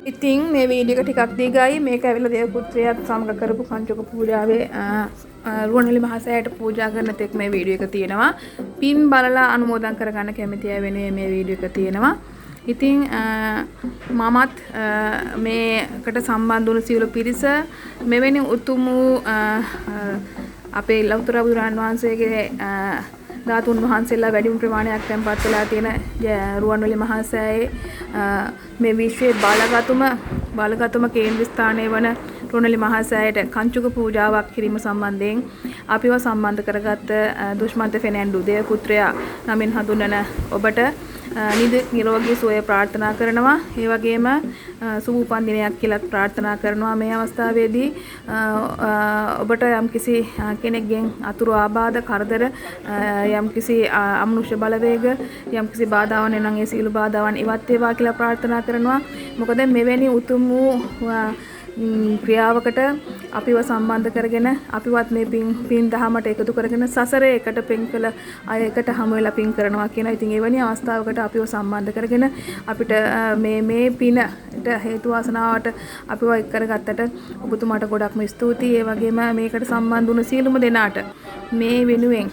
ඉතින් මේ වීඩියෝ එක ටිකක් දීගයි මේක ඇවිල්ලා දේව පුත්‍රයාත් සමග කරපු පංචක පූජාවේ රුවන්වැලි මහසෑයට පූජා කරන තෙක් මේ වීඩියෝ එක තියෙනවා. පින් බලලා අනුමෝදන් කරගන්න කැමති අය වෙනුවෙන් මේ වීඩියෝ එක තියෙනවා. ඉතින් මමත් මේකට සම්බන්ධ වුණු සියලු පිරිස මෙවැනි උතුම් වූ අපේ ලෞතර බුදුරන් වහන්සේගේ ධාතුන් වහන්සේලා වැඩිම ප්‍රමාණයක් තැන්පත් වෙලා තියෙන රුවන්වැලි මහසෑයේ මේ විශ්වයේ බාලගතම කේන්ද්‍ර ස්ථානයේ වන රුවන්වැලි මහසෑයට කංචුක පූජාවක් කිරීම සම්බන්ධයෙන් අපිව සම්බන්ධ කරගත් දුෂ්මන්ත ෆෙනෑන්ඩු දේව පුත්‍රයා නමින් හඳුන්වන ඔබට නිරෝගී සුවය ප්‍රාර්ථනා කරනවා. ඒ වගේම සුබ උපන් දිනයක් කියලා ප්‍රාර්ථනා කරනවා. මේ අවස්ථාවේදී ඔබට යම්කිසි කෙනෙක්ගෙන් අතුරු ආබාධ කරදර යම්කිසි අමනුෂ්‍ය බලවේග යම්කිසි බාධාවන් එනම් ඒ සීල බාධාවන් ඉවත් වේවා කියලා ප්‍රාර්ථනා කරනවා. මොකද මෙවැනි උතුම් වූ ක්‍රියාවකට අපිව සම්බන්ධ කරගෙන අපිවත් මේ පින් දහමට එකතු කරගෙන සසරේ එකට පින් කළ අය එකට හමු වෙලා පින් කරනවා කියනවා. ඉතින් එවැනි අවස්ථාවකට අපිව සම්බන්ධ කරගෙන අපිට මේ පිනට හේතු වාසනාවට අපිව එක් කරගත්තට ඔබතුමාට ගොඩක්ම ස්තුතියි. ඒ වගේම මේකට සම්බන්ධ වුණු සියලුම දෙනාට මේ වෙනුවෙන්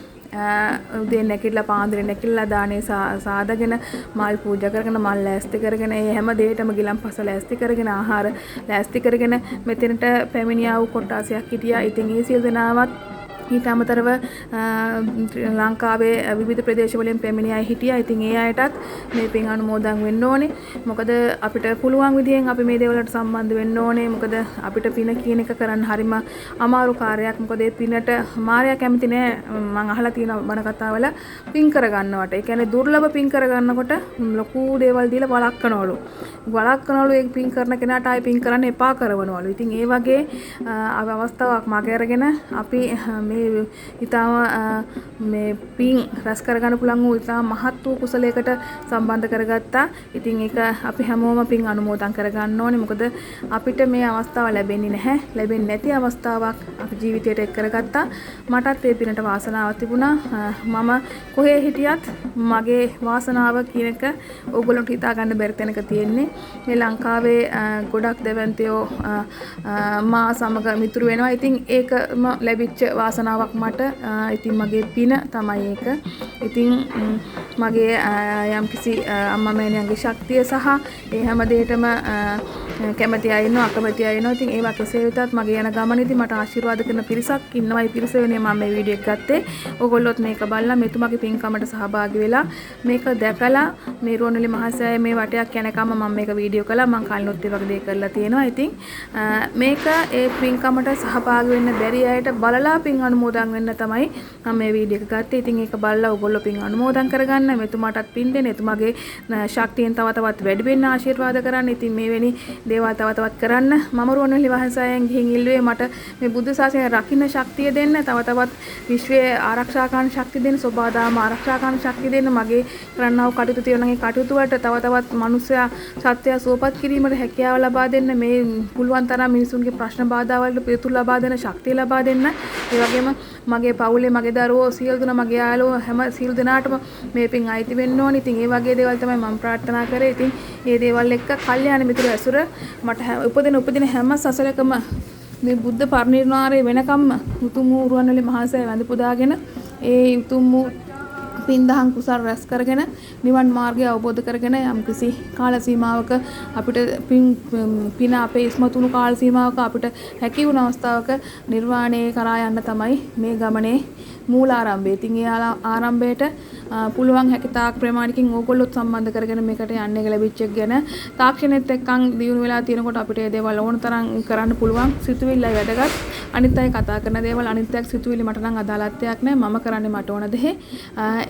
උදේ නැගිටලා පාන්දර නැගිටලා දානේ සාදගෙන මල් පූජා කරගෙන මල් ලෑස්ති කරගෙන ඒ හැම දෙයකටම ගිලන්පස ලෑස්ති කරගෙන ආහාර ලෑස්ති කරගෙන මෙතනට පැමිණියා වූ කොටාසයක් හිටියා. ඉතින් ඒ සියලු දෙනාවත් ඊට අමතරව ලංකාවේ විවිධ ප්‍රදේශවලින් පැමිණි අය හිටියා. ඉතින් ඒ අයටත් මේ පින් අනුමෝදන් වෙන්න ඕනේ. මොකද අපිට පුළුවන් විදිහෙන් අපි මේ දේවල්වලට සම්බන්ධ වෙන්න ඕනේ. මොකද අපිට පින කියන එක කරන්න හරිම අමාරු කාර්යයක්. මොකද ඒ පිනට මායя කැමති නෑ. මම අහලා තියෙන බණ කතාවල පින් කරගන්නවට. ඒ කියන්නේ දුර්ලභ පින් කරගන්නකොට ලොකු දේවල් දීලා වළක්වනවලු. ඒ පින් කරන කෙනාට ආයි පින් කරන්න එපා කරවනවලු. ඉතින් ඒ වගේ අවස්ථාවක් මගේ අරගෙන අපි ඉතාම මේ පින් රැස් කරගන්න පුළුවන් වූ ඉතාම මහත් වූ කුසලයකට සම්බන්ධ කරගත්තා. ඉතින් ඒක අපි හැමෝම පින් අනුමෝදන් කරගන්න ඕනේ. මොකද අපිට මේ අවස්ථාව ලැබෙන්නේ නැහැ. ලැබෙන්නේ නැති අවස්ථාවක් අපි ජීවිතයට එක් කරගත්තා. මටත් ඒ පිනට වාසනාවක් තිබුණා. මම කොහේ හිටියත් මගේ වාසනාව කියන එක ඕගොල්ලන්ට හිතා ගන්න බැරි තැනක තියෙන්නේ. මේ ලංකාවේ ගොඩක් දෙවන්තයෝ මා සමග මිතුරු වෙනවා. ඉතින් ඒකම ලැබිච්ච වාසනාවක් මට. ඉතින් මගේ පින තමයි ඒක. ඉතින් මගේ යම්කිසි අම්මා මෑණියන්ගේ ශක්තිය සහ ඒ හැම දෙයකටම කැමති අය ඉන්නවා අකමැති අය ඉන්නවා. ඉතින් ඒවා කෙසේ වෙතත් මගේ යන ගමනේදී මට ආශිර්වාද කරන පිරිසක් ඉන්නවා. ඒ පිරිස වෙනුවෙන් මම මේ වීඩියෝ එක ගත්තේ. ඕගොල්ලොත් මේක බලලා මෙතුමාගේ පින්කමට සහභාගී වෙලා මේක දැකලා මේ රුවන්වැලි මහසෑය මේ වටයක් යනකම් මම මේක වීඩියෝ කළා. මම කලිනුත් ඒ වගේ දේ කරලා තියෙනවා. ඉතින් මේක ඒ පින්කමට සහභාගී වෙන්න බැරි අයට බලලා පින් අනුමෝදන් වෙන්න තමයි මම මේ වීඩියෝ එක ගත්තේ. ඉතින් ඒක බලලා ඔයගොල්ලෝ පින් අනුමෝදන් කරගන්න. මෙතුමාටත් පින් දෙන්න. එතුමාගේ ශක්තියෙන් තව තවත් වැඩි වෙන්න ආශිර්වාද කරන්න. ඉතින් මේ වෙනි දේවල් තව තවත් කරන්න. මම රුවන්වැලි මහසෑයෙන් ගිහින් ඉල්ලුවේ මට මේ බුද්ධ ශාසනය රකින්න ශක්තිය දෙන්න. තව තවත් විශ්වයේ ආරක්ෂා කරන ශක්තිය දෙන්න. සෝබාදාම ආරක්ෂා කරන ශක්තිය දෙන්න. මගේ කරන්නා වූ කටයුතු තියෙනවා. ඒ කටයුතු වලට තව තවත් මනුස්සයා සත්‍යය සුවපත් කිරීමට හැකියාව ලබා දෙන්න. මේ පුළුවන් තරම් මිනිසුන්ගේ ප්‍රශ්න බාධා වලට පිළිතුරු ලබා දෙන ශක්තිය ලබා දෙන්න. ඒ වගේම මගේ පවුලේ මගේ දරුවෝ සියලු දෙනා මගේ යාළුවෝ හැම සියලු දෙනාටම මේ පින් අයිති වෙන්න ඕනේ. ඉතින් ඒ වගේ දේවල් තමයි මම ප්‍රාර්ථනා කරේ. ඉතින් මේ දේවල් එක්ක කල්යාණ මිතුරු ඇසුර මට උපදින හැම සසලකම මේ බුද්ධ පරිනිර්වාණය වෙනකම්ම උතුම් වූ රුවන්වැලි මහසෑය වැඳ පුදාගෙන ඒ උතුම් වූ පින්දහම් කුසල් රැස් කරගෙන නිවන් මාර්ගය අවබෝධ කරගෙන යම්කිසි කාල සීමාවක අපිට පින අපේ ඉස්මතුණු කාල සීමාවක අපිට හැකි වුණ අවස්ථාවක නිර්වාණය කරා යන්න තමයි මේ ගමනේ මූලාරම්භය. ඉතින් ඒ ආරම්භයට පුළුවන් හැකි තාක් ප්‍රමාණිකින් ඕගොල්ලොත් සම්බන්ධ කරගෙන මේකට යන්න එක ලැබිච්ච එක ගැන තාක්ෂණෙත් එක්කන් දියුණු වෙලා තියෙනකොට අපිට මේ දේවල් ඕන තරම් කරන්න පුළුවන්. සිතුවිල්ලයි වැදගත්. අනිත් අය කතා කරන දේවල් අනිත් අය සිතුවිලි මට නම් අදාළත්වයක් නැහැ. මම කරන්නේ මට ඕන දේ.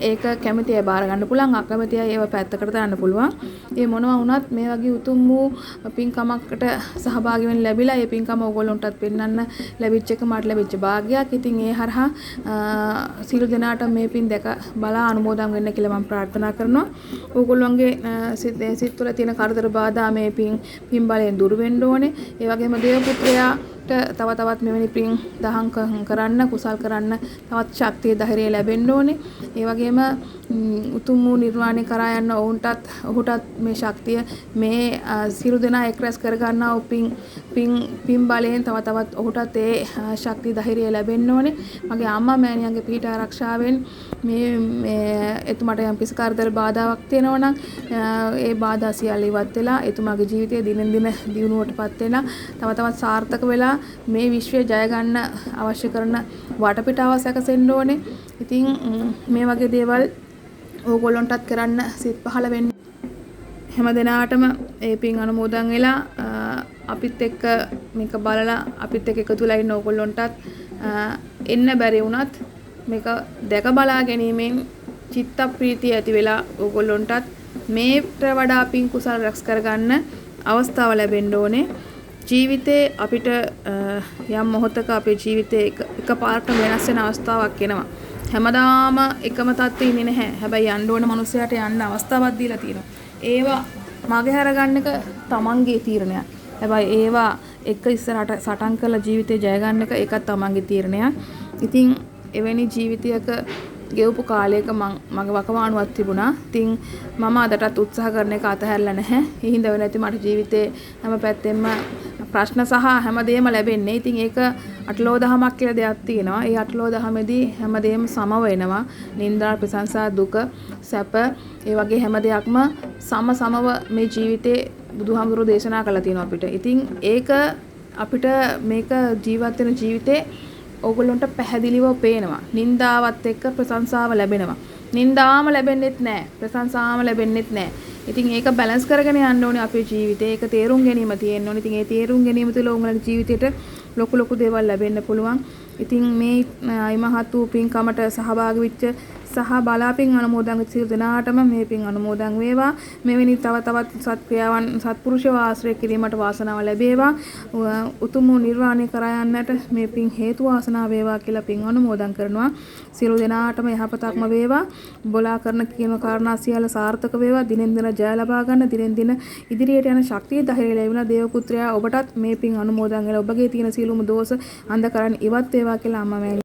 ඒක කැමති අය බාර ගන්න පුළුවන්. අකමැති අය ඒව පැත්තකට දාන්න පුළුවන්. ඒ මොනවා වුණත් මේ වගේ උතුම් වූ පින්කමකට සහභාගී වෙන්න ලැබිලා ඒ පින්කම ඕගොල්ලන්ටත් පෙන්වන්න ලැබිච්ච එක මට ලැබිච්ච භාග්‍යයක්. ඉතින් ඒ හරහා සියලු දෙනාට මේ පින් දැක බලා අනුමෝදන් වෙන්න කියලා මම ප්‍රාර්ථනා කරනවා. ඕගොල්ලන්ගේ සිත් තුළ තියෙන කරදර බාධා මේ පින් බලයෙන් දුරු වෙන්න ඕනේ. ඒ වගේම දේව පුත්‍රයාට තව තවත් මෙවැනි පින් දහම් කරන්න කුසල් කරන්න තවත් ශක්තිය ධෛර්යය ලැබෙන්න ඕනේ. ඒ වගේම උතුම් වූ නිර්වාණය කරා යන්න ඔහුටත් මේ ශක්තිය මේ සියලු දෙනා එක් රැස් කර ගන්නා වූ පින් බලයෙන් තව තවත් ඔහුටත් ඒ ශක්තිය ධෛර්යය ලැබෙන්න ඕනේ. මගේ අම්මා මෑණියන්ගේ පිහිට ආරක්ෂාවෙන් මේ එතුමාට යම් කිසි කරදර බාධාවක් තියෙනවා නම් ඒ බාධා සියල්ල ඉවත් වෙලා එතුමාගේ ජීවිතය දිනෙන් දින දියුණුවටපත් වෙලා තව තවත් සාර්ථක වෙලා මේ විශ්වය ජය ගන්න අවශ්‍ය කරන වටපිටාව සැකසෙන්න ඕනේ. ඉතින් මේ වගේ දේවල් ඕගොල්ලන්ටත් කරන්න සිත් පහළ වෙන්න. හැම දිනාටම ඒ පින් අනුමෝදන් වෙලා අපිත් එක්ක මේක බලලා අපිත් එක්ක එකතු වෙලා ඉන්න ඕගොල්ලන්ටත් එන්න බැරි වුණත් මේක දැක බලා ගැනීමෙන් චිත්ත ප්‍රීතිය ඇති වෙලා ඕගොල්ලන්ටත් මේට වඩා පින් කුසල රැස් කරගන්න අවස්ථාව ලැබෙන්න ඕනේ. ජීවිතේ අපිට යම් මොහොතක අපේ ජීවිතේ එකපාරට වෙනස් වෙන අවස්ථාවක් එනවා. හැමදාම එකම තත්ත්වෙ ඉන්නේ නැහැ. හැබැයි යන්න ඕන මනුස්සයාට යන්න අවස්ථාවක් දීලා තියෙනවා. ඒවා මගේ හැරගන්න එක තමන්ගේ තීරණයක්. හැබැයි ඒවා එක ඉස්සරහට සටන් කරලා ජීවිතේ ජය ගන්න එක ඒකත් තමන්ගේ තීරණයක්. ඉතින් එවැනි ජීවිතයක ගෙවපු කාලයක මගේ වකවානුවක් තිබුණා. ඉතින් මම අදටත් උත්සාහ කරන එක අතහැරලා නැහැ. ඒ හින්දා වෙන ඇති මට ජීවිතේ හැම පැත්තෙම ප්‍රශ්න සහ හැමදේම ලැබෙන්නේ. ඉතින් ඒක අටලෝ දහමක් කියලා දෙයක් තියෙනවා. ඒ අටලෝ දහමේදී හැමදේම සම වෙනවා. නින්දා, ප්‍රශංසා, දුක, සැප ඒ වගේ හැම දෙයක්ම සමව මේ ජීවිතේ බුදුහාමුදුරුවෝ දේශනා කළා තියෙනවා අපිට. ඉතින් ඒක අපිට මේක ජීවත් වෙන ජීවිතේ ඕගොල්ලන්ට පැහැදිලිව පේනවා. නින්දාවත් එක්ක ප්‍රශංසාව ලැබෙනවා. නින්දාම ලැබෙන්නෙත් නැහැ. ප්‍රශංසාම ලැබෙන්නෙත් නැහැ. ඉතින් ඒක බැලන්ස් කරගෙන යන්න ඕනේ අපේ ජීවිතේ. ඒක තේරුම් ගැනීම තියෙන්න ඕනේ. ඉතින් ඒ තේරුම් ගැනීම තුළ උන්වලගේ ජීවිතේට ලොකු දේවල් ලැබෙන්න පුළුවන්. ඉතින් මේ අයිමහත් වූ පින්කමට සහභාගී වෙච්ච සහ බලාපින් අනුමෝදන් වෙච්ච සියලු දෙනාටම මේ පින් අනුමෝදන් වේවා. මෙවැනි තවත් සත්ක්‍රියාවන් සත්පුරුෂව ආශ්‍රය කිරීමට වාසනාව ලැබේවා. උතුම් වූ නිර්වාණය කරා යන්නට මේ පින් හේතු වාසනාව වේවා කියලා පින් අනුමෝදන් කරනවා. සියලු දෙනාටම යහපතක්ම වේවා. බොලා කරන කියන කාරණා සියල්ල සාර්ථක වේවා. දිනෙන් දින ජය ලබා ගන්න, දිනෙන් දින ඉදිරියට යන ශක්තිය ධෛර්යය ලැබෙන දේව පුත්‍රයා ඔබටත් මේ පින් අනුමෝදන් වෙලා ඔබගේ තියෙන සියලුම දෝෂ අන්ධකරණ ඉවත් වේවා කියලා අම්මා